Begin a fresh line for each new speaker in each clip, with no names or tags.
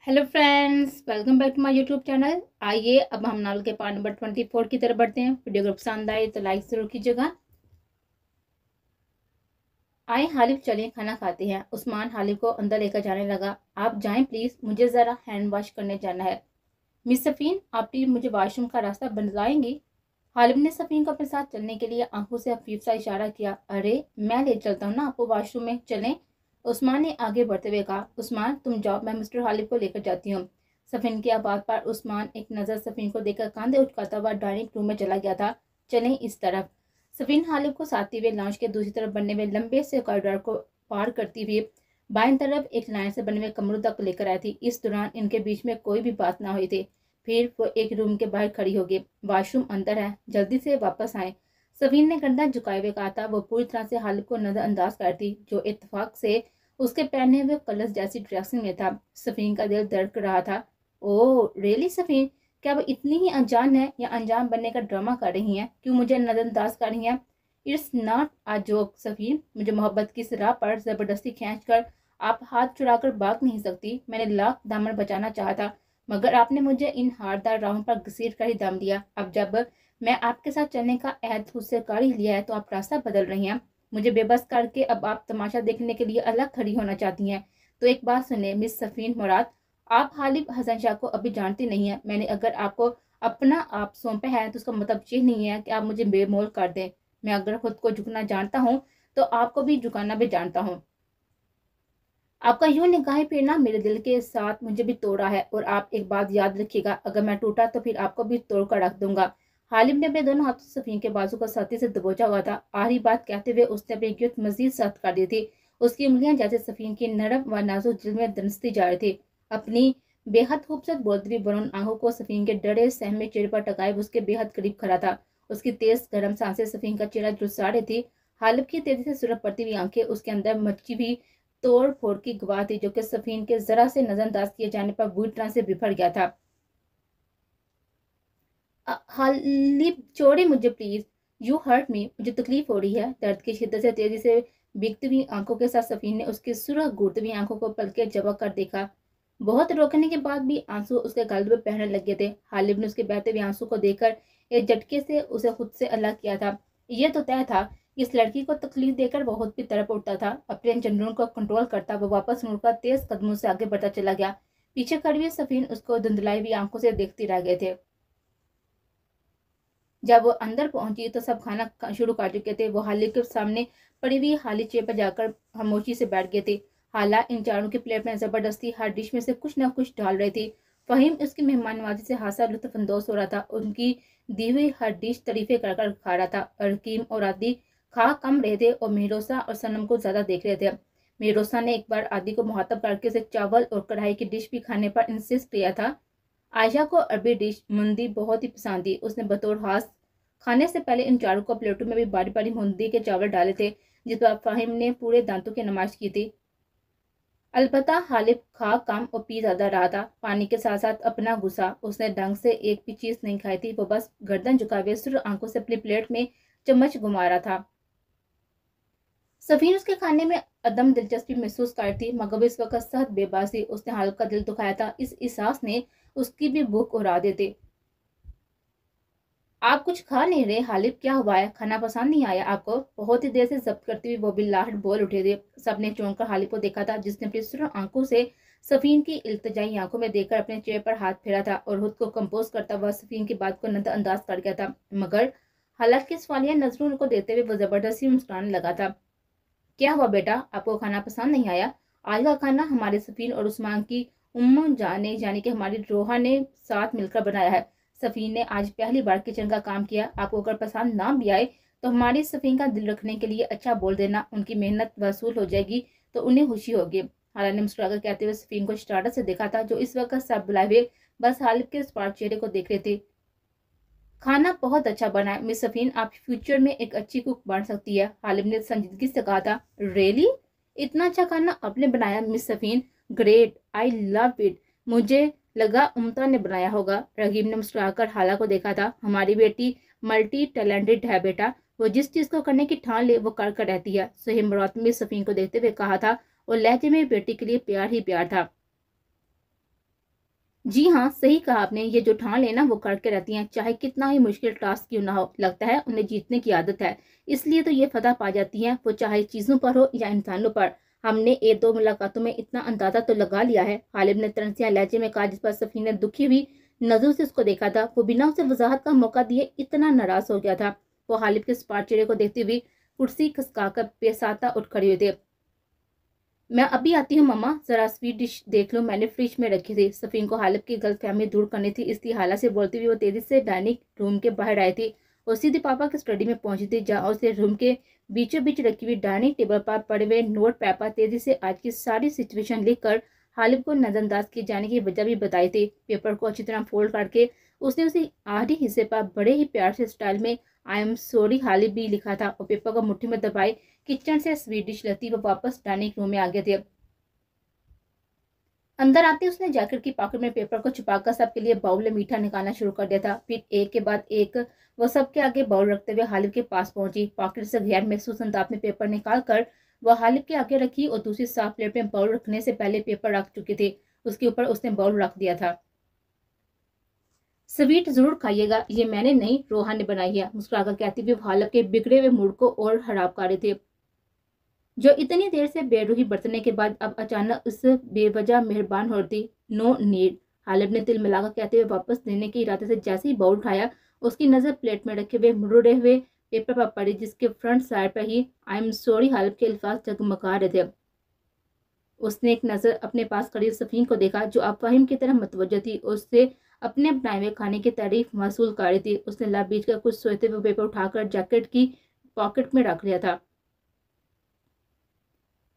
Hello friends, welcome back to my YouTube channel. आइए अब हम नावल के पार्ट नंबर 24 की तरफ बढ़ते हैं। वीडियो अगर पसंद आए तो लाइक जरूर कीजिएगा। आए हालिफ, चलिए खाना खाते हैं। उस्मान हालिफ को अंदर लेकर जाने लगा। आप जाएं प्लीज, मुझे जरा हैंड वॉश करने जाना है। मिस सफीन, आप प्लीज मुझे वॉशरूम का रास्ता बताएंगी? हालिफ ने सफीन को अपने साथ चलने के लिए आंखों से हफीफ सा इशारा किया। अरे मैं ले चलता हूँ ना आपको वॉशरूम में, चलें। उस्मान ने आगे बढ़ते हुए कहा। उस्मान तुम जाओ, मैं मिस्टर हालिफ को लेकर जाती हूँ। सफीन की आवाज पर उस्मान एक नजर सफीन को देखकर कांधे उचकाता हुआ डाइनिंग रूम में चला गया था। चलें इस तरफ। सफीन हालिफ को साथी हुए लॉन्च के दूसरी तरफ बनने में लंबे से कॉरिडोर को पार करती हुई बाईं तरफ एक लाइन से बने हुए कमरों तक लेकर आई थी। इस दौरान इनके बीच में कोई भी बात ना हुई थी। फिर वो एक रूम के बाहर खड़ी हो गई। वॉशरूम अंदर है, जल्दी से वापस आए। सफीन ने गर्दन झुकाए हुए कहा था। वो पूरी तरह से हालिफ को नजरअंदाज करती, जो इत्तेफाक से उसके पहने हुए कलर्स जैसी ड्रेसिंग में था। सफीन का दिल धड़क रहा था। ओह रियली सफीन, क्या वो इतनी ही अनजान है या अनजान बनने का ड्रामा कर रही हैं? क्यों मुझे नजरअंदाज कर रही हैं? It's not a joke Safeen, मुझे मोहब्बत की राह पर जबरदस्ती खींच कर आप हाथ चुराकर भाग नहीं सकती। मैंने लाख दामन बचाना चाहा था, मगर आपने मुझे इन हारदार राहों पर घसीट कर ही दम दिया। अब जब मैं आपके साथ चलने का अहद खुद से कर ही लिया है तो आप रास्ता बदल रही हैं। मुझे बेबस करके अब आप तमाशा देखने के लिए अलग खड़ी होना चाहती हैं। तो एक बात सुने मिस सफीन मुराद, आप हालिफ हसन शाह को अभी जानती नहीं है। मैंने अगर आपको अपना आप सौंपा है तो उसका मतलब ये नहीं है कि आप मुझे बेमोल कर दें। मैं अगर खुद को झुकना जानता हूँ तो आपको भी झुकाना भी जानता हूँ। आपका यूं निगाहें फिरना मेरे दिल के साथ मुझे भी तोड़ा है। और आप एक बात याद रखिएगा, अगर मैं टूटा तो फिर आपको भी तोड़ कर रख दूंगा। हालिम ने अपने दोनों हाथों से सफीन के बाजू को सख्ती से दबोचा हुआ था। आखिरी बात कहते हुए उसने अपनी गिरफ्त मजीद सख्त कर दी थी। उसकी उंगलियां जैसे सफीन की नरम व नाजुक जिल्द में दनसती जा रही थी। अपनी बेहद खूबसूरत बोलती हुई बरून आंखों को सफीन के डरे सहमे चेहरे पर टकाए उसके बेहद करीब खड़ा था। उसकी तेज गर्म सांसें सफीन का चेहरा झुलसा रही थी। हालिब की तेजी से सुरख पड़ती हुई आंखें उसके अंदर मची हुई तोड़ फोड़ की गवाह थी, जो कि सफीन के जरा से नजरअंदाज किए जाने पर बुरी तरह से बिफर गया था। हालिब छोड़े मुझे प्लीज, यू हर्ट मी, मुझे तकलीफ हो रही है। दर्द की शिद्दत से तेजी से बिकती हुई आंखों के साथ सफीन ने उसकी सुरख घूरती हुई आंखों को पलके झपक कर देखा। बहुत रोकने के बाद भी आंसू उसके गाल पे बहने लगे थे। हालिब ने उसके बहते हुए आंसू को देखकर एक झटके से उसे खुद से अलग किया था। यह तो तय था, इस लड़की को तकलीफ देकर वो खुद भी तड़प उठता था। अपने जनून को कंट्रोल करता वो वापस मुड़कर तेज कदमों से आगे बढ़ता चला गया। पीछे खड़ी हुई सफीन उसको धुंधलाई हुई आंखों से देखती रह गए थे। जब वो अंदर पहुंची तो सब खाना शुरू कर चुके थे। वो हाली के सामने पड़ी हुई हाली चेयर पर जाकर खामोशी से बैठ गए थे। हाला इन चारों की प्लेट में जबरदस्ती हर डिश में से कुछ न कुछ डाल रही थी। फहीम उसकी मेहमान नवाजी से हासा लुत्फानंदोज हो रहा था। उनकी दी हुई हर डिश तरीफे कर कर खा रहा था। और हकीम और आदि खा कम रहे थे और मेहरोसा और सनम को ज्यादा देख रहे थे। मेहरोसा ने एक बार आदि को मुहातब करके उसे चावल और कढ़ाई की डिश भी खाने पर इंसिस्ट किया था। आयशा को अरबी डिश मुंदी बहुत ही पसंद थी। उसने बतौर हास खाने से पहले इन चारों को प्लेटों में भी बारी बारी मुंदी के चावल डाले थे, जिस पर फाहिम ने पूरे दांतों की नुमाइश की थी। अलबत्ता हालिब खा कम और पी ज्यादा रहा था। पानी के साथ साथ अपना गुस्सा, उसने ढंग से एक भी चीज नहीं खाई थी। वो बस गर्दन झुकाए हुए सुर आंखों से अपनी प्लेट में चम्मच घुमा रहा था। सफीन उसके खाने में अदम दिलचस्पी महसूस करती, मगर इस वक्त सख्त बेबासी उसने हालिब का दिल दुखाया था। इस एहसास ने उसकी भी भूख उड़ा देते। आप कुछ खा नहीं रहे हालिब, क्या हुआ है? खाना पसंद नहीं आया आपको? बहुत ही देर से जब्त करते हुए वो बिल्लाहट बोल उठे थे। सबने चौंक कर हालिब को देखा था, जिसने अपनी सुरख आंखों से सफीन की इल्तिजाई आंखों में देखकर अपने चेहरे पर हाथ फेरा था और खुद को कंपोज करता हुआ सफीन की बात को नजरअंदाज कर गया था। मगर हालांकि सवालिया नजरों उनको देते हुए वो जबरदस्ती मुस्कुराने लगा था। क्या हुआ बेटा, आपको खाना पसंद नहीं आया? आज का खाना हमारे सफीन और उस्मान की उम्म जाने यानी कि हमारी रोहा ने साथ मिलकर बनाया है। सफीन ने आज पहली बार किचन का काम किया। आपको अगर पसंद ना भी आए तो हमारी सफीन का दिल रखने के लिए अच्छा बोल देना, उनकी मेहनत वसूल हो जाएगी तो उन्हें खुशी होगी। हालांकि ने मुस्कुराकर कहते हुए सफीन को स्टार्टर से देखा था, जो इस वक्त सब बुलाए हुए बस हालिब के स्मार्ट चेहरे को देख रहे थे। खाना बहुत अच्छा बना है मिस सफीन, आप फ्यूचर में एक अच्छी कुक बन सकती है, हालिब ने संजीदगी से कहा था। रियली? इतना अच्छा खाना आपने बनाया miss Safeen? Great, I love it. मुझे लगा उमता ने बनाया होगा। रहीम ने मुस्कुराकर हाला को देखा था। हमारी बेटी मल्टी टैलेंटेड है बेटा, वो जिस चीज को करने की ठान ले वो कर कर रहती है, सही मुराद मिस सफीन को देखते हुए कहा था। और लहजे में बेटी के लिए प्यार ही प्यार था। جی हाँ, सही कहा आपने। ये जो ठान लेना वो करके रहती हैं, चाहे कितना ही मुश्किल टास्क क्यों ना हो। लगता है उन्हें जीतने की आदत है, इसलिए तो ये फतह पा जाती हैं, वो चाहे चीज़ों पर हो या इंसानों पर। हमने एक दो मुलाकातों में इतना अंदाजा तो लगा लिया है, गालिब ने तरसिया लहजे में कहा, जिस पर सफीन ने दुखी हुई नजरों से उसको देखा था। वो बिना उसे वजाहत का मौका दिए इतना नाराज हो गया था। वो गालिब के स्पाट चेहरे को देखते हुए कुर्सी खसकाकर बेसाता उठ खड़े हुए थे। मैं अभी आती हूँ मम्मा, जरा स्वीट डिश देख लो, मैंने फ्रिज में रखी थी। सफीन को हालिब की गलतफहमी दूर करनी थी, इसलिए हाला से बोलते हुए वो तेजी से डाइनिंग रूम के बाहर आई थी और सीधे पापा की स्टडी में पहुंची थी, जहाँ उसे रूम के बीचों बीच रखी हुई डाइनिंग टेबल पर पड़े हुए नोट पेपर तेजी से आज की सारी सिचुएशन लिखकर हालिब को नजरअंदाज किए जाने की वजह भी बताई थी। पेपर को अच्छी तरह फोल्ड करके उसने उसी आखिरी हिस्से पर बड़े ही प्यार से स्टाइल में आई एम सॉरी हालिब भी लिखा था और पेपर को मुट्ठी में दबाए किचन से स्वीट डिश लेती वो वापस डाइनिंग रूम में आ गए थे। अंदर आते उसने जैकेट की पॉकेट में पेपर को छुपाकर सबके लिए बाउल में मीठा निकालना शुरू कर दिया था। फिर एक के बाद एक वो सबके आगे बाउल रखते हुए हालिब के पास पहुंची। पॉकेट से गैर महसूस अंदाज में पेपर निकाल कर वह हालिब के आगे रखी और दूसरी साफ प्लेट में बाउल रखने से पहले पेपर रख चुके थे, उसके ऊपर उसने बाउल रख दिया था। स्वीट जरूर खाइएगा, ये मैंने नहीं रोहा ने बनाई है, मुस्कुराकर कहती हुई हालिब के बिगड़े हुए मूड को और खराब कर रहे थे, जो इतनी देर से बेरूही बरतने के बाद अब अचानक उस बेवजह मेहरबान होती। नो नीड, हालिब ने तिल मिलाकर कहते हुए वापस देने के इरादे से जैसे ही बाउल उठाया, उसकी नजर प्लेट में रखे हुए मुड़े हुए पेपर पर पड़ी, जिसके फ्रंट साइड पर ही आई एम सॉरी हालिब के अल्फाज जगमगा रहे थे। उसने एक नजर अपने पास खड़ी सफीन को देखा, जो अब फाहिम की तरह मतवज्जो थी, उससे अपने बनाए हुए खाने की तारीफ महसूल कर रही थी। उसने लब बीच कर कुछ सोचते हुए पेपर उठाकर जैकेट की पॉकेट में रख लिया था।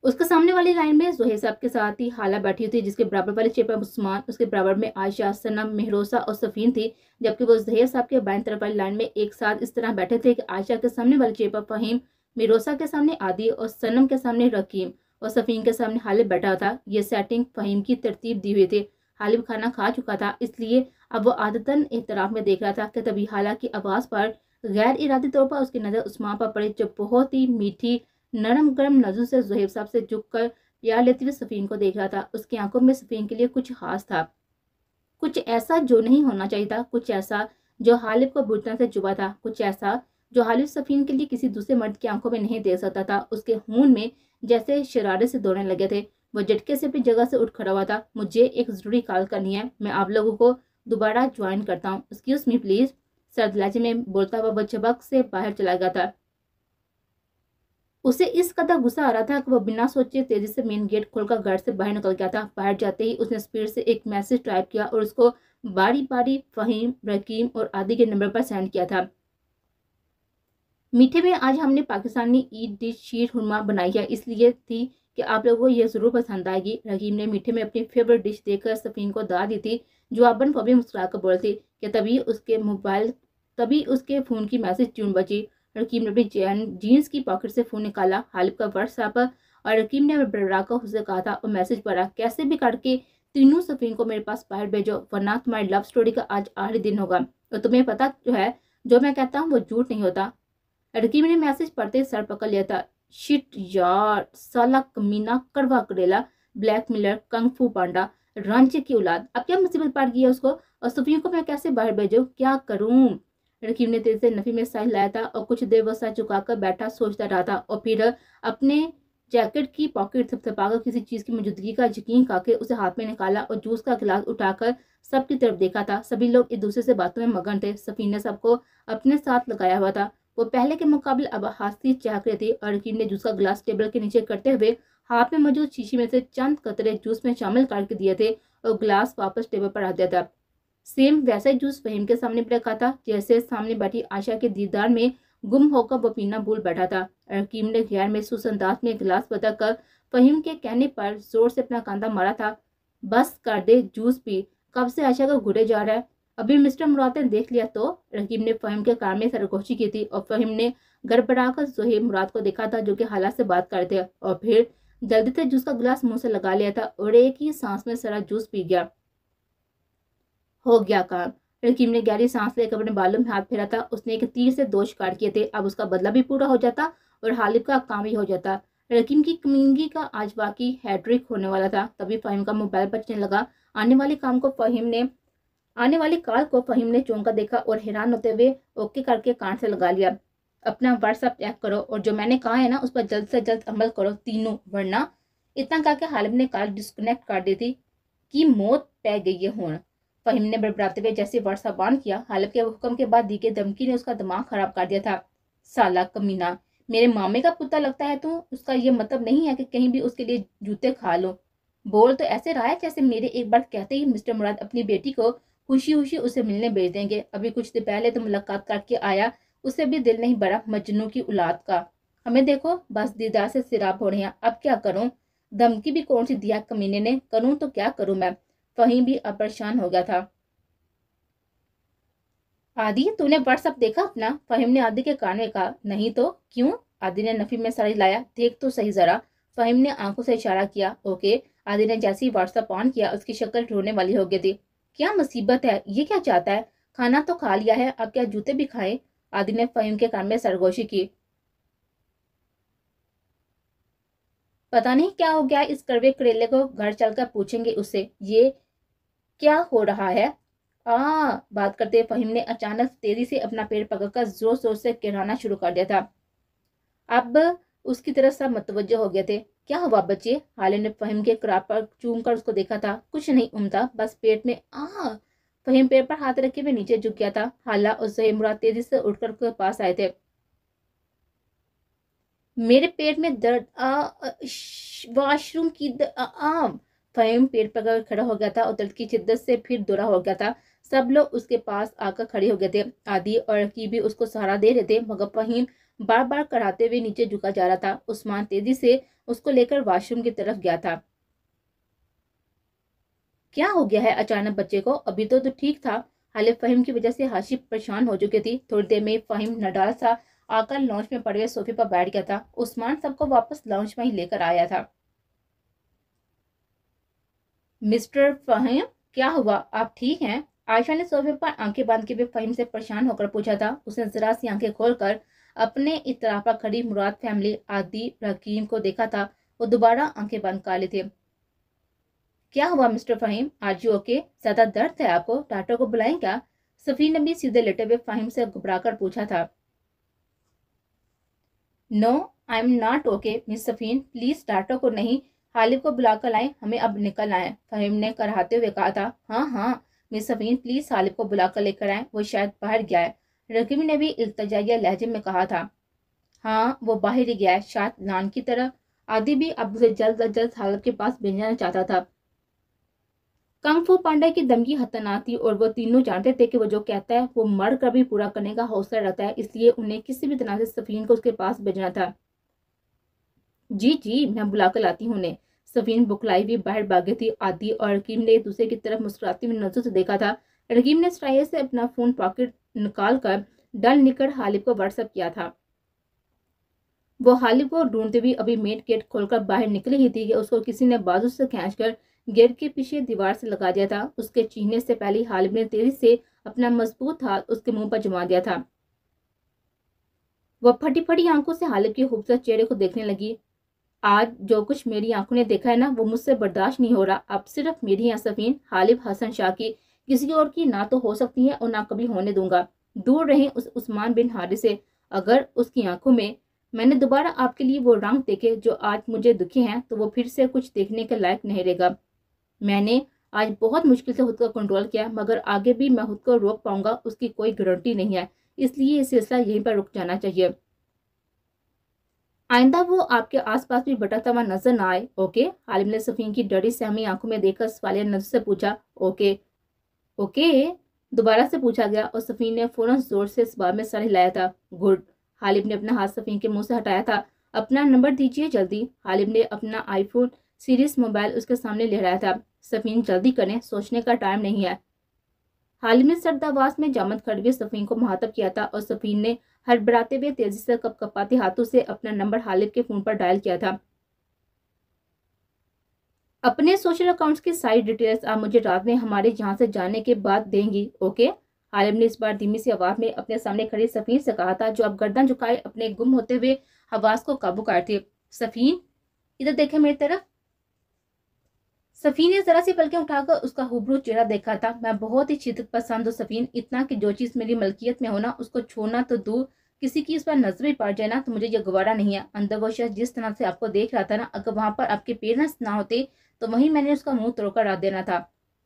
उसके सामने वाली लाइन में जोहेब साहब के साथ ही हाला बैठी थी, जिसके बराबर वाले चेयर पर उस्मान, उसके बराबर में आयशा, सनम, मेहरोसा और सफीन थी, जबकि वो जोहेब साहब के बाईं तरफ वाली लाइन में एक साथ इस तरह बैठे थे कि आयशा के सामने वाले चेयर पर फहीम, मेहरोसा के सामने आदि और सनम के सामने रकीम और सफीन के सामने हालिब बैठा था। ये सेटिंग फहीम की तरतीब दी हुई थी। हालिब खाना खा चुका था, इसलिए अब वो आदतन एहतराम में देख रहा था कि तभी हाला की आवाज पर गैर इरादी तौर पर उसकी नजर उस्मान पर पड़ी, जो बहुत ही मीठी नरम गरम नजरों से जोहेब साहब से झुककर प्यार लेते हुए सफीन को देख रहा था। उसकी आंखों में सफीन के लिए कुछ खास था, कुछ ऐसा जो नहीं होना चाहिए था, कुछ ऐसा जो हालिब को बुरी तरह से चुभा था, कुछ ऐसा जो हालिब सफीन के लिए किसी दूसरे मर्द की आंखों में नहीं देख सकता था। उसके खून में जैसे शरारे से दौड़ने लगे थे। वो झटके से अपनी जगह से उठ खड़ा हुआ था। मुझे एक जरूरी कॉल करनी है, मैं आप लोगों को दोबारा ज्वाइन करता हूँ, एक्सक्यूज मी प्लीज, सर्द लहजे में बोलता हुआ वो झपक से बाहर चला गया था। उसे इस कदर गुस्सा आ रहा था कि वो बिना सोचे तेजी से मेन गेट खोलकर घर से बाहर निकल गया था। बाहर जाते ही उसने स्पीड से एक मैसेज टाइप किया और उसको बारी बारी फहीम, रकीम और आदि के नंबर पर सेंड किया था। मीठे में आज हमने पाकिस्तानी ईद डिश शीर हुरमा बनाई है, इसलिए थी कि आप लोगों को यह जरूर पसंद आएगी। रकीम ने मीठे में अपनी फेवरेट डिश देकर सफीन को दाद दी थी, जो अबन को भी मुस्कुराकर बोलती कि तभी उसके फोन की मैसेज ट्यून बची। रकीम ने अपनी जीन्स की पॉकेट से फोन निकाला, हालिब का व्हाट्सएप, और रकीम ने बड़ाकर उससे कहा था और मैसेज पढ़ा, कैसे भी करके तीनों सफीन को मेरे पास बाहर भेजो, वरना तुम्हारी लव स्टोरी का आज आखिरी दिन होगा और तुम्हें पता जो है जो मैं कहता हूँ वो झूठ नहीं होता। रकीब ने मैसेज पढ़ते सर पकड़ लिया था। शिट यार, साला कमीना, कड़वा करेला, ब्लैकमेलर, कंग फू पांडा, रांचे की औलाद, अब क्या मुसीबत पड़ गई है उसको, और सफीन को मैं कैसे बाहर भेजूं, क्या करूं। रकीब ने तेज से नफी में साइज लाया था और कुछ देर वो सर झुकाकर बैठा सोचता रहा था और फिर अपने जैकेट की पॉकेट थपथपाकर किसी चीज की मौजूदगी का यकीन करके उसे हाथ में निकाला और जूस का गिलास उठाकर सबकी तरफ देखा था। सभी लोग एक दूसरे से बातों में मगन थे। सफीन ने सबको अपने साथ लगाया हुआ था। वो पहले के मुकाबले अब हाथी चाक रही थी और रकीब ने जूस का गिलास टेबल के नीचे करते हुए हाथ में मौजूद शीशी में से चंद कतरे जूस में शामिल करके दिए थे और गिलास वापस टेबल पर रख दिया था। सेम वैसा ही जूस फहीम के सामने भी रखा था, जैसे सामने बैठी आशा के दीदार में गुम होकर वो पीना भूल बैठा था। रकीब ने गैर महसूस अंदाज में गिलास बदलकर फहीम के कहने पर जोर से अपना कांधा मारा था। बस कर दे, जूस पी, कब से आशा का घुरे जा रहा है, अभी मिस्टर मुराद ने देख लिया तो। रकीब ने फहीम के कार में सरगोशी की थी और फहीम ने गड़बड़ाकर जोहेब मुराद को देखा था, जो कि हालात से बात करते और फिर जल्दी से जूस का गिलास मुंह से लगा लिया था और एक ही सांस में सारा जूस पी गया। हो गया काम। रकीब ने गहरी सांस लेकर अपने बालों में हाथ फेरा था। उसने एक तीर से 2 शिकार किए थे, अब उसका बदला भी पूरा हो जाता और हालिब का काम भी हो जाता। रकीब की कमीनगी का आज वाकई हैट्रिक होने वाला था। तभी फहीम का मोबाइल बजने लगा। आने वाली कॉल को फहीम ने चौंका देखा और हैरान होते हुए ओके करके कान से लगा लिया। अपना व्हाट्सएप चेक करो और जो मैंने कहा है ना उस पर जल्द से जल्द अमल करो तीनों, वरना। इतना कहा के हालिब ने कॉल डिस्कनेक्ट कर दी थी कि मौत पै गई है हुण। फहीम ने बड़बड़ाते हुए जैसे व्हाट्सएप ऑन किया, हालिब के हुक्म के बाद दी गई धमकी ने उसका दिमाग खराब कर दिया था। साला कमीना, मेरे मामे का पुता लगता है तू। उसका ये मतलब नहीं है कि कहीं भी उसके लिए जूते खा लो। बोल तो ऐसे रहा है जैसे मेरे एक बार कहते ही मिस्टर मुराद अपनी बेटी को खुशी खुशी उसे मिलने भेज देंगे। अभी कुछ दिन पहले तो मुलाकात करके आया, उसे भी दिल नहीं भरा मजनू की औलाद का। हमें देखो बस दीदार से सिराब हो रहे हैं, अब क्या करूं? धमकी भी कौन सी दिया कमीने ने, करूं तो क्या करूं मैं? फहीम भी अब परेशान हो गया था। आदि तूने व्हाट्सएप देखा अपना? फहीम ने आदि के कान में कहा। नहीं तो क्यों? आदि ने नफी में साड़ी लाया, देख तो सही जरा। फहीम ने आंखों से इशारा किया। ओके। आदि ने जैसे ही व्हाट्सएप ऑन किया उसकी शक्ल रोने वाली हो गई थी। क्या मुसीबत है? ये क्या चाहता है? खाना तो खा लिया है, अब क्या जूते भी खाए? आदि ने फहीम के कान में सरगोशी की। पता नहीं क्या हो गया इस कड़वे करेले को, घर चलकर पूछेंगे उससे ये क्या हो रहा है। बात करते फहीम ने अचानक तेजी से अपना पेड़ पकड़कर जोर जोर से किराना शुरू कर दिया था। अब उसकी तरफ सब मतवज्जो हो गए थे। क्या हुआ बच्चे? हाले ने फहीम के कराब पर चूम कर उसको देखा था। कुछ नहीं उमता, बस पेट में फहीम पेड़ पर हाथ रखे हुए नीचे झुक गया था। हाला और ज़हीर मुराद तेजी से उठकर उसके पास आए थे। मेरे पेट में दर्द, वॉशरूम की फहीम पेट पकड़ खड़ा हो गया था और दर्द की शिद्दत से फिर दुरा हो गया था। सब लोग उसके पास आकर खड़े हो गए थे। आदि और रकीब भी उसको सहारा दे रहे थे, मगर फहीम बार बार कराते हुए नीचे झुका जा रहा था। उस्मान तेजी से उसको लेकर वॉशरूम की तरफ गया था। क्या हो गया है अचानक बच्चे को? अभी तो ठीक था। हाले फहीम की वजह से हाशिब परेशान हो चुकी थी। थोड़ी देर में फहीम नडाल सा आकर लॉन्च में पड़े हुए सोफे पर बैठ गया था। उस्मान सबको वापस लॉन्च में ही लेकर आया था। मिस्टर फहीम, क्या हुआ? आप ठीक हैं? आयशा ने सोफे पर आंखें बांध के भी फहीम से परेशान होकर पूछा था। उसने जरा सी आंखें खोलकर अपने इतराफा खड़ी मुराद फैमिली आदि रकीम को देखा था। वो दोबारा आंखें बंद कर ली थी। क्या हुआ मिस्टर फहीम? आज यू ओके? ज्यादा दर्द है आपको? डॉक्टर को बुलाएं क्या? सफीन ने भी सीधे लेटे हुए फहीम से घबराकर पूछा था। No, I am not okay miss Safeen, please doctor को नहीं, हालिब को बुलाकर लाएं, हमें अब निकलना है। फहीम ने कराहते हुए कहा था। हाँ हाँ मिस सफीन, प्लीज हालिब को बुलाकर लेकर आए, वो शायद बाहर गया है। रकीब ने भी इल्तजाइया लहजे में कहा था। हाँ वो बाहर ही गया है, शायद नान की तरह। आदि भी अब उसे जल्द अज जल्द हालिब के पास भेजना चाहता था। कंग फू पांडे की धमकी खतरनाक थी और वो तीनों जानते थे कि वो जो कहता है वो मर कर भी पूरा करने का हौसला रखता है, इसलिए उन्हें किसी भी तरह से सफीन को उसके पास भेजना था। जी जी मैं बुलाकर लाती हूँ उन्हें। सफीन बुखलाई हुई बाहर भागी थी। आदि और रकीब ने एक दूसरे की तरफ मुस्कुराती हुई नजर से देखा था। रकीब ने स्टाइल से अपना फोन पॉकेट निकाल कर डल निकल हालिब को व्हाट्सएप किया था। वो हालिब को ढूंढते हुए अभी मेन गेट खोलकर बाहर निकली ही थी कि उसको किसी ने बाजू से खींचकर गेट के पीछे दीवार से लगा दिया था। उसके चीखने से पहले हालिब ने तेजी से अपना मजबूत हाथ उसके मुंह पर जमा दिया था। वह फटी फटी आंखों से हालिब के खूबसूरत चेहरे को देखने लगी। आज जो कुछ मेरी आंखों ने देखा है ना, वो मुझसे बर्दाश्त नहीं हो रहा। अब सिर्फ मेरी है सफीन, हालिब हसन शाह की, किसी और की ना तो हो सकती है और ना कभी होने दूंगा। दूर रहें उस उस्मान बिन हारिस से। अगर उसकी आंखों में मैंने दोबारा आपके लिए वो रंग देखे जो आज मुझे दुखे हैं, तो वो फिर से कुछ देखने के लायक नहीं रहेगा। मैंने आज बहुत मुश्किल से खुद को कंट्रोल किया, मगर आगे भी मैं खुद को रोक पाऊंगा उसकी कोई गारंटी नहीं है, इसलिए ये सिलसिला यहीं पर रुक जाना चाहिए। आइंदा वो आपके आसपास भी भटकता हुआ नजर ना आए, ओके? हालिब ने सफीन की डरी सहमी आंखों में देखकर सवालिया नजर से पूछा। ओके ओके दोबारा से पूछा गया और सफीन ने फौरन जोर से इस बात में सर हिलाया था। गुड। हालिब ने अपना हाथ सफीन के मुंह से हटाया था। अपना नंबर दीजिए जल्दी। हालिब ने अपना आईफोन सीरीज मोबाइल उसके सामने लहराया था। सफीन जल्दी करें, सोचने का टाइम नहीं है। हालिब ने सर्द आवाज में जामद खड़े सफीन को मुहातब किया था और सफीन ने हड़बड़ाते हुए तेजी से कपकपाते हाथों से अपना नंबर हालिब के फोन पर डायल किया था। अपने सोशल अकाउंट्स की सारी डिटेल्स आप मुझे रात में हमारे यहाँ से जाने के बाद देंगी, ओके? हालिब ने इस बार धीमी सी आवाज में अपने सामने खड़ी सफीन से कहा था, जो अब गर्दन झुकाए अपने गुम होते हुए हवास को काबू करती। सफीन इधर देखे मेरी तरफ। सफीन ने जरा सी पलकें उठाकर उसका हुबरू चेहरा देखा था। मैं बहुत ही शिद्दत पसंद हूँ सफीन, इतना कि जो चीज मेरी मलकियत में हो ना उसको छोड़ना तो दूर, किसी की उस पर नजर भी पड़ जाए ना तो मुझे ये गवारा नहीं है। अंदर वो शख्स जिस तरह से आपको देख रहा था ना, अगर वहां पर आपके पेरेंट्स ना होते तो वहीं मैंने उसका मुंह तोड़कर रख देना था।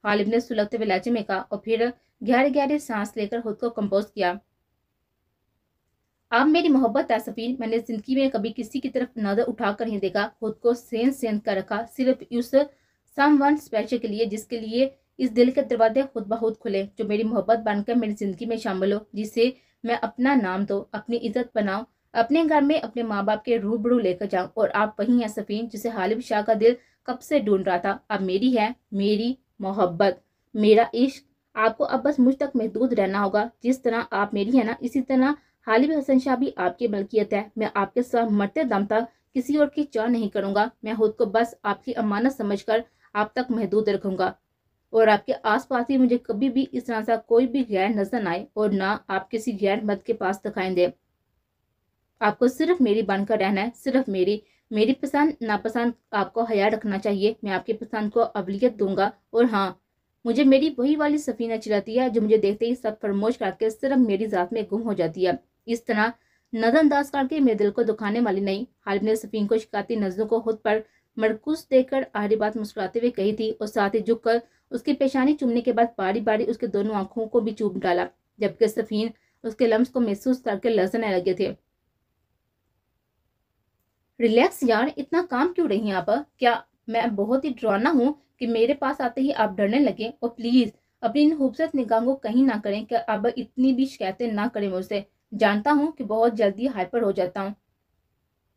गालिब ने सुलगते हुए लहजे में कहा और फिर गहरे गहरे सांस लेकर खुद को कंपोज किया। आप मेरी मोहब्बत है सफीन, मैंने जिंदगी में कभी किसी की तरफ नजर उठाकर नहीं देखा, खुद को सेंध सेंध कर रखा सिर्फ उस समवन स्पेशल के लिए, जिसके लिए इस दिल के दरवाजे खुद ब खुद खुले, जो मेरी मोहब्बत बनकर मेरी जिंदगी में शामिल हो, जिसे मैं अपना नाम दो, अपनी इज्जत बनाऊं, अपने घर में अपने माँ बाप के रूबरू लेकर जाऊं। और आप वही हैं सफीन जिसे हालिब शाह का दिल कब से ढूंढ रहा था। अब मेरी है, मेरी मोहब्बत, मेरा इश्क। आपको अब बस मुझ तक महदूद रहना होगा। जिस तरह आप मेरी है ना, इसी तरह हालिब हसन शाह भी आपकी मलकियत है। मैं आपके साथ मरते दम तक किसी और की चाह नहीं करूंगा। मैं खुद को बस आपकी अमानत समझकर आप तक महदूद रखूंगा और आपके आसपास ही मुझे कभी भी इस तरह सा कोई भी गैर नजर न आए और ना आप किसी गैर मर्द के पास दिखाई दे। आपको सिर्फ मेरी बनकर रहना है, सिर्फ मेरी पसंद नापसंद आपको हया रखना चाहिए। मैं आपकी पसंद को अवलियत दूंगा। और हाँ, मुझे मेरी वही वाली सफीना चिढ़ाती है जो मुझे देखते ही सब फरमोश करके सिर्फ मेरी जात में गुम हो जाती है। इस तरह नजरअंदाज करके मेरे दिल को दुखाने वाली नहीं। हालिब ने सफीन को शिकायती नजरों को खुद पर मरकूज देकर आखिरी बात मुस्कुराते हुए कही थी और साथ ही झुककर उसकी पेशानी चूमने के बाद बारी बारी उसके दोनों आंखों को भी चूम डाला, जबकि सफीन उसके लम्स को महसूस करके लहसने लगे थे। रिलैक्स यार, इतना काम क्यों रही हैं आप? क्या मैं बहुत ही डरावना हूँ कि मेरे पास आते ही आप डरने लगे? और प्लीज अपनी इन खूबसूरत निगाहों को कहीं ना करें कि अब इतनी भी शिकायतें ना करें मुझसे। जानता हूँ कि बहुत जल्दी हाइपर हो जाता हूँ,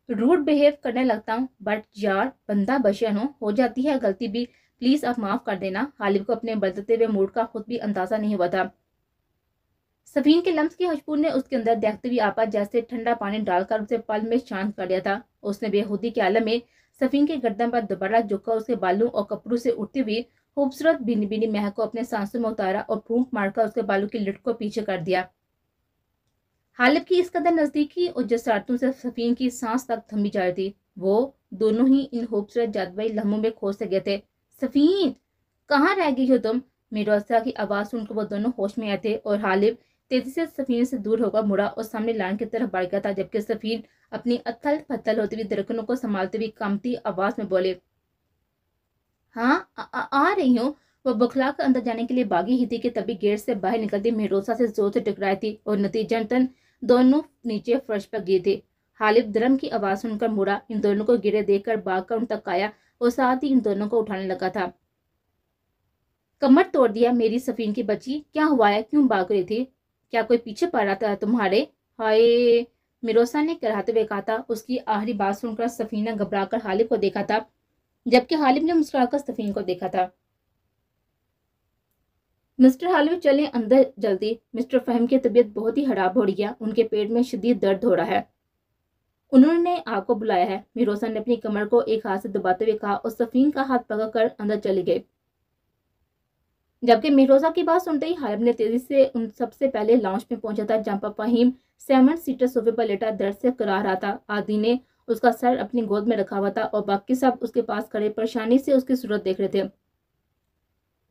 रूड बिहेव करने लगता हूँ, बट यार बंदा बशर हो जाती है गलती भी। प्लीज आप माफ कर देना। हालिब को अपने बदलते हुए मूड का खुद भी अंदाजा नहीं हुआ था। सफीन के लम्स की खुशबू ने उसके अंदर देखते हुए आपा जैसे ठंडा पानी डालकर उसे पल में शांत कर दिया था। उसने बेखुदी के आलम में सफीन के गर्दन पर दोबारा झुककर उसके बालों और कपड़ों से उठती हुई खूबसूरत बीनी बीनी महक को अपने सांसों में उतारा और फूंक मारकर उसके बालों की लट को पीछे कर दिया। हालिब की इस कदर नजदीकी और जसारतों से सफीन की सांस तक थमी जा रही थी। वो दोनों ही इन खूबसूरत जादुई लम्हों में खो से गए थे। सफीन, कहाँ रह गई हो तुम? मिरोसा की आवाज सुनकर वो दोनों होश में आए थे और हालिब तेजी से सफीन से दूर होकर मुड़ा और सामने लाइन की तरफ बढ़ गया था, जबकि सफीन अपनी अथल पथल होती हुई धड़कनों को संभालते हुए कांपती आवाज में बोले, हाँ आ रही हूँ। वो बखला कर अंदर जाने के लिए भागी ही थी कि तभी गेट से बाहर निकलती मेहरोसा से जोर से टकराई थी और नतीजतन दोनों नीचे फर्श पर गिरे थे। हालिब धर्म की आवाज सुनकर मुड़ा, इन दोनों को गिरे देखकर भागकर उन तक आया और साथ ही इन दोनों को उठाने लगा था। कमर तोड़ दिया मेरी सफीन की बच्ची, क्या हुआ है? क्यों भाग रही थी? क्या कोई पीछे पड़ रहा था तुम्हारे? हाय, मिरोसा ने कराहते हुए कहा था। उसकी आखिरी बात सुनकर सफीना घबराकर हालिब को देखा था, जबकि हालिब ने मुस्कुराकर सफीन को देखा था। मिस्टर हालिब चले अंदर जल्दी, मिस्टर फहीम की तबीयत बहुत ही खराब हो रही है, उनके पेट में शदीद दर्द हो रहा है, उन्होंने आपको बुलाया है। मिरोसा ने अपनी कमर को एक हाथ से दबाते हुए कहा और सफीन का हाथ पकड़कर अंदर चले गए। जबकि मिरोजा की बात सुनते ही हालिब ने तेजी से उन सबसे पहले लॉन्च में पहुंचा था, जहां पर फहीम 7 सीटर सोफे पर लेटा दर्द से करा रहा था। आदि ने उसका सर अपनी गोद में रखा हुआ था और बाकी सब उसके पास खड़े परेशानी से उसकी सूरत देख रहे थे।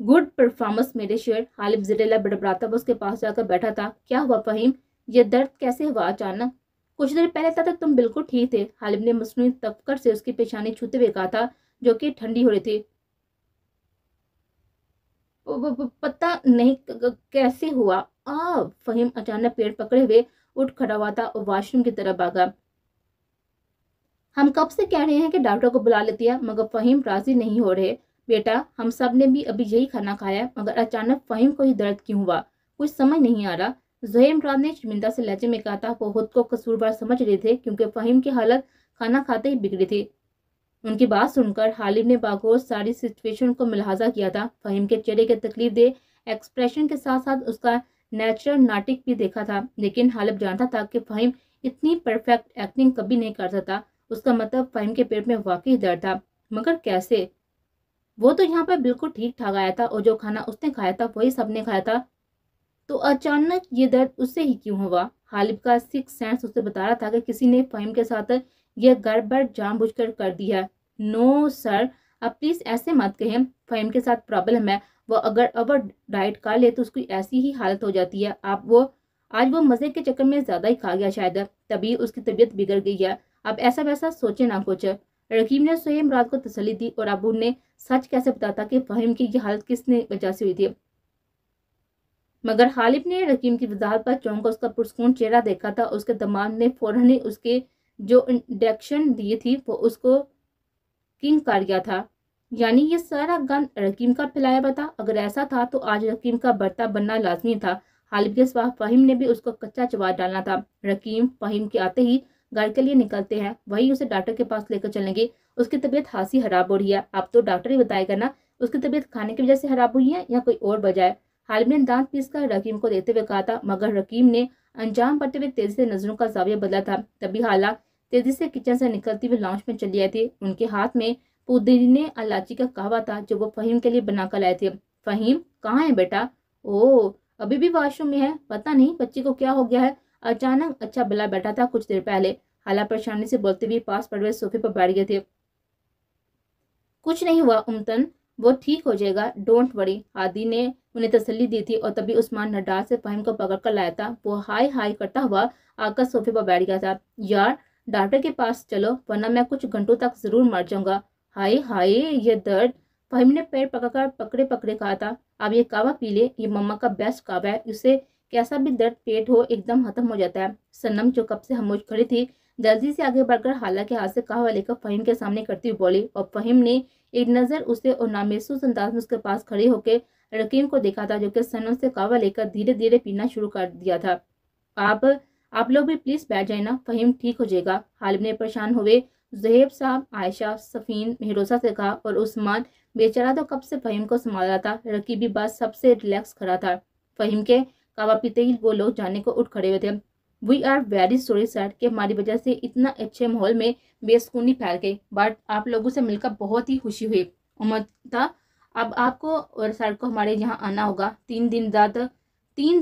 गुड परफॉर्मेंस मेरे शेर, हालिब जिरेला बड़बड़ाता उसके पास जाकर बैठा था। क्या हुआ फहीम, ये दर्द कैसे हुआ अचानक? कुछ देर पहले तक तुम बिल्कुल ठीक थे, हालिब ने मसनूई तफक्कर से उसकी पेशानी छूते हुए कहा था, जो कि ठंडी हो रही थी। पता नहीं कैसे हुआ। फहीम अचानक पेड़ पकड़े हुए उठ खड़ा हुआ था और वॉशरूम की तरफ भागा। हम कब से कह रहे हैं कि डॉक्टर को बुला लेती है, मगर फहीम राजी नहीं हो रहे। बेटा, हम सब ने भी अभी यही खाना खाया, मगर अचानक फहीम को ही दर्द क्यों हुआ, कुछ समझ नहीं आ रहा। ज़हीर रात ने शर्मिंदा से लहजे में कहा था। वो खुद को कसूरवार समझ रहे थे क्योंकि फहीम की हालत खाना खाते ही बिगड़ी थी। उनकी बात सुनकर हालिब ने बागौर सारी सिचुएशन को मुलाहाजा किया था। फहीम के चेहरे के तकलीफ दे एक्सप्रेशन के साथ साथ उसका नेचुरल नाटक भी देखा था, लेकिन हालिब जानता था कि फहीम इतनी परफेक्ट एक्टिंग कभी नहीं कर सकता। उसका मतलब फहीम के पेट में वाकई दर्द था, मगर कैसे? वो तो यहाँ पर बिल्कुल ठीक ठाक आया था और जो खाना उसने खाया था वही सबने खाया था, तो अचानक ये दर्द उससे ही क्यों हुआ? हालिब का सिक्स सेंस उसे बता रहा था कि किसी ने फहीम के साथ यह गड़बड़ जानबूझकर कर दी है। नो सर, अब प्लीज ऐसे मत कहें, फहीम के साथ प्रॉब्लम है, वो अगर ओवर डाइट कर ले तो उसकी ऐसी ही हालत हो जाती है। आज वो मजे के चक्कर में ज्यादा ही खा गया शायद, तभी उसकी तबीयत बिगड़ गई है। अब ऐसा वैसा सोचे ना कुछ। रकीब ने सोए मुराद को तसल्ली दी और अब उन्हें सच कैसे बताता कि फहीम की ये हालत किसने वजह से हुई थी। मगर हालिब ने रकीब की वजाहत पर चौंका उसका पुरस्कून चेहरा देखा था। उसके दिमाग ने फौरन ही उसके जो इंडक्शन दिए थी वो उसको किंग कर गया था। यानी ये सारा गंद रकीब का फैलाया हुआ था। अगर ऐसा था तो आज रकीब का बर्ता बनना लाजमी था। हालिब के सिवा फहीम ने भी उसको कच्चा चबा डालना था। रकीब फहीम के आते ही घर के लिए निकलते हैं, वही उसे डॉक्टर के पास लेकर चलेंगे। उसकी तबीयत खासी खराब हो रही है, अब तो डॉक्टर ही बताएगा ना उसकी तबीयत खाने की वजह से खराब हुई है या कोई और वजह है। हालिब ने दांत पीस कर रकीब को देते हुए कहा था, मगर रकीब ने अंजाम पड़ते हुए तेजी से नजरों का जाविया बदला था। तभी हाला तेजी से किचन से निकलती हुई लाउंज में चली आई थी। उनके हाथ में पुदीने इलायची का कहवा था जो वो फहीम के लिए बना कर लाए थे। फहीम कहाँ है बेटा? ओ अभी भी वॉशरूम में है, पता नहीं बच्ची को क्या हो गया है, अचानक अच्छा भला बैठा था कुछ देर पहले। हाला परेशानी से बोलते हुए पास पड़े हुए सोफे पर बैठ गए थे। कुछ नहीं हुआ उमतन, वो ठीक हो जाएगा, डोंट वरी। हादी ने उन्हें तसल्ली दी थी और तभी उस्मान नडार से फहीम को पकड़ कर लाया था। वो हाय हाय करता हुआ आकर सोफे पर बैठ गया था। यार डॉक्टर के पास चलो वरना मैं कुछ घंटों तक जरूर मर जाऊंगा। हाय हाय ये दर्द। फहीम ने पैर पकड़कर पकड़े पकड़े कहा था, अब ये कावा पी ले, ये मम्मा का बेस्ट कावा है, इससे कैसा भी दर्द पेट हो एकदम खत्म हो जाता है। सनम जो कब से खामोश खड़ी थी जल्दी से आगे बढ़कर हाला के हाथ से कावा लेकर फहीम के सामने करती हुई बोली और फहीम ने एक नजर उसे और नामहसूस अंदाज में उसके पास खड़े होकर रकीब को देखा था जो कि सनम से कावा लेकर धीरे धीरे पीना शुरू कर दिया था। आप लोग भी प्लीज बैठ जाए ना, फहीम ठीक हो जाएगा। हालिब ने परेशान हुए ज़ुहैब साहब, आयशा, सफीन, मेहरोसा से कहा और उस्मान बेचारा तो कब से फहीम को संभाला था। रकीबी बात सबसे रिलैक्स खड़ा था। फहीम के कावा पीते ही वो लोग जाने को उठ खड़े हुए थे। We are very sorry sir कि हमारी वजह से इतना अच्छे माहौल में बेसुकूनी फैल गई, बट आप लोगों से मिलकर बहुत ही खुशी हुई। उम्मीद था अब आपको और सर को हमारे यहाँ आना होगा। 3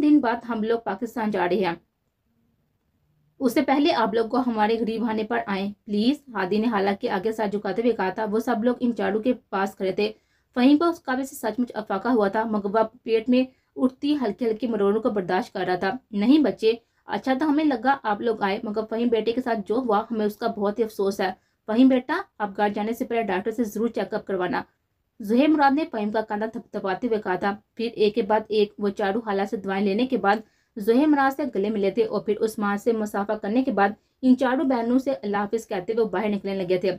दिन बाद हम लोग पाकिस्तान जा रहे हैं, उससे पहले आप लोग को हमारे गरीब आने पर आए प्लीज। हादी ने हालांकि आगे सर झुकाते हुए कहा था। वो सब लोग इन चारों के पास खड़े थे। फहीम को उस काबे से सचमुच अफाका हुआ था, मगर वह पेट में उठती हल्की हल्की मरोड़ों को बर्दाश्त कर रहा था। नहीं बच्चे, अच्छा तो हमें लगा आप लोग आए, मगर फहीम बेटे के साथ जो हुआ हमें उसका बहुत ही अफसोस है। फहीम बेटा आप घर जाने से पहले डॉक्टर से जरूर चेकअप करवाना, ज़ुहैब मुराद ने फहीम का कंधा थपथपाते हुए कहा था। फिर एक के बाद एक वो चारों हाला से दवाएं लेने के बाद ज़ुहैब मुराद से गले मिले थे और फिर उस्मान से मुसाफा करने के बाद इन चारों बहनों से अल्लाह हाफिज कहते हुए बाहर निकलने लगे थे।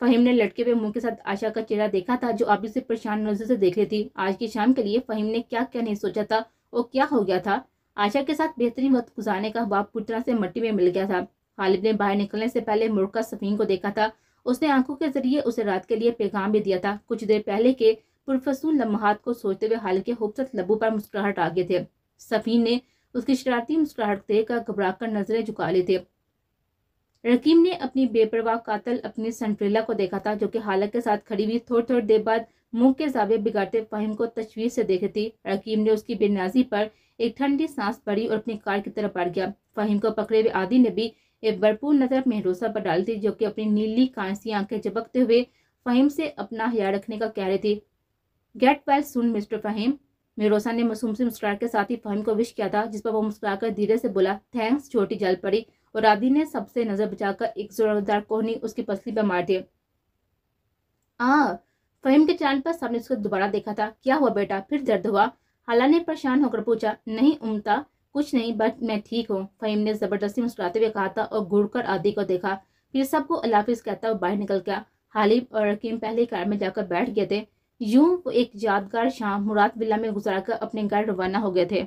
फहीम ने लटके हुए मुंह के साथ आशा का चेहरा देखा था जो अभी से परेशान नजर से देख रही थी। आज की शाम के लिए फहीम ने क्या क्या नहीं सोचा था और क्या हो गया था। आशा के साथ बेहतरीन वक्त गुजारने का बाप पूरी तरह से मिट्टी में मिल गया था। खालिद ने बाहर निकलने से पहले मुड़कर सफीन को देखा था। उसने आंखों के जरिए उसे रात के लिए पैगाम भी दिया था। कुछ देर पहले के पुरफसूल लम्हात को सोचते हुए हाल के खूबसूरत लबों पर मुस्कुराहट आ गए थे। सफीन ने उसकी शरारती मुस्कुराहट देखकर घबराकर नजरें झुका ली थी। रकीब ने अपनी बेपरवाह कातल अपनी सनफ्रेला को देखा था जो कि हालत के साथ खड़ी हुई थोड़ी थोड़ी देर बाद मुंह के जावे बिगाड़ते फहीम को तशवीश से देखी थी। रकीब ने उसकी बेनाजी पर एक ठंडी सांस भरी और अपनी कार की तरफ बढ़ गया। फहीम को पकड़े हुए आदि ने भी एक भरपूर नजर मेहरोसा पर डाली थी जो कि अपनी नीली कांसी आंखें झपकते हुए फहीम से अपना हया रखने का कह रही थी। Get well soon mister Fahim. Mehrosa ने मासूम सी मुस्कुराहट के साथ ही फहीम को विश किया था, जिस पर वो मुस्कुराकर धीरे से बोला, थैंक्स छोटी जल पड़ी। और आदि ने सबसे नजर बचाकर एक जोरदार कोहनी उसकी पसली पर मार दी। फहीम के चैनल पर सबने उसको दोबारा देखा था। क्या हुआ बेटा, फिर दर्द हुआ? हाला ने परेशान होकर पूछा। नहीं उमता, कुछ नहीं, बट मैं ठीक हूँ, फहीम ने जबरदस्ती मुस्कुराते हुए कहा था और घूरकर आदि को देखा। फिर सबको अल्लाह हाफिज कहता हुआ बाहर निकल गया। हालिब और रकीम पहले कार में जाकर बैठ गए थे। यूं वो एक यादगार शाम मुराद विला में गुजारकर अपने घर रवाना हो गए थे।